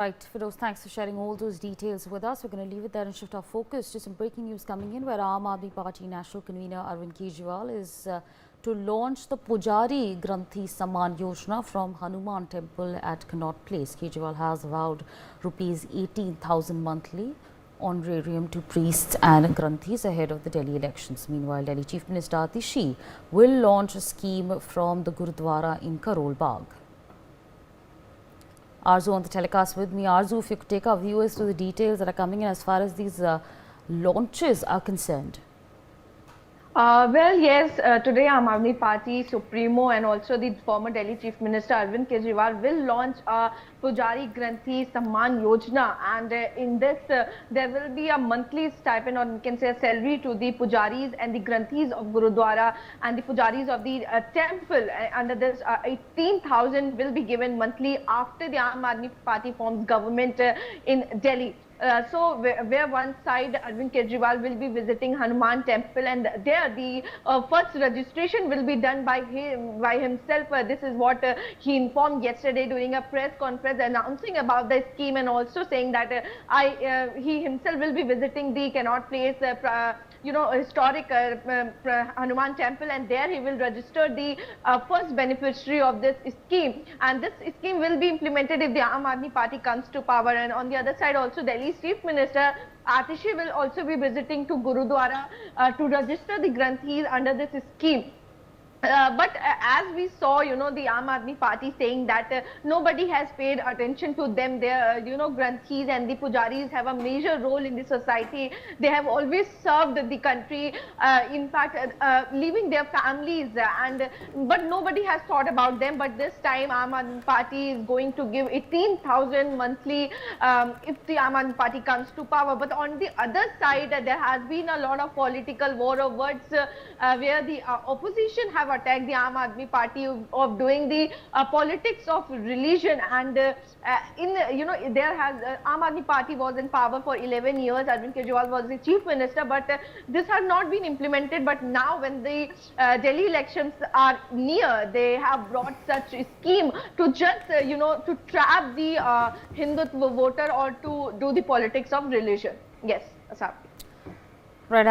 Right, Firoz, thanks for sharing all those details with us. We're going to leave it there and shift our focus to some breaking news coming in, where Aam Aadmi Party National Convener Arvind Kejriwal is to launch the Pujari Granthi Samman Yojana from Hanuman Temple at Connaught Place. Kejriwal has vowed rupees 18,000 monthly honorarium to priests and Granthis ahead of the Delhi elections. Meanwhile, Delhi Chief Minister Atishi will launch a scheme from the Gurudwara in Karol Bagh. Arzu on the telecast with me. Arzu, if you could take our viewers to the details that are coming in as far as these launches are concerned. Well, yes, today Aam Aadmi Party Supremo and also the former Delhi Chief Minister Arvind Kejriwal will launch a Pujari Granthi Samman Yojana, and in this there will be a monthly stipend, or you can say a salary, to the Pujaris and the Granthis of Gurudwara and the Pujaris of the temple. Under this, 18,000 will be given monthly after the Aam Aadmi Party forms government in Delhi. So where one side Arvind Kejriwal will be visiting Hanuman Temple, and there the first registration will be done by himself. This is what he informed yesterday during a press conference, announcing about the scheme, and also saying that he himself will be visiting the Connaught Place historic Hanuman Temple, and there he will register the first beneficiary of this scheme. And this scheme will be implemented if the Aam Aadmi Party comes to power. And on the other side also, Delhi's Chief Minister Atishi will also be visiting to Gurudwara to register the Granthis under this scheme. But as we saw, the Aam Aadmi Party saying that nobody has paid attention to them. Their, Granthis and the Pujaris have a major role in the society. They have always served the country, in fact, leaving their families, but nobody has thought about them. But this time, Aam Aadmi Party is going to give 18,000 monthly if the Aam Aadmi Party comes to power. But on the other side, there has been a lot of political war of words where the opposition have attacked the Aam Aadmi Party of doing the politics of religion, and there has Aam Aadmi Party was in power for 11 years. Arvind Kejriwal was the chief minister, but this has not been implemented. But now, when the Delhi elections are near, they have brought such a scheme to just to trap the Hindutva voter, or to do the politics of religion. Yes, Asaf. Right.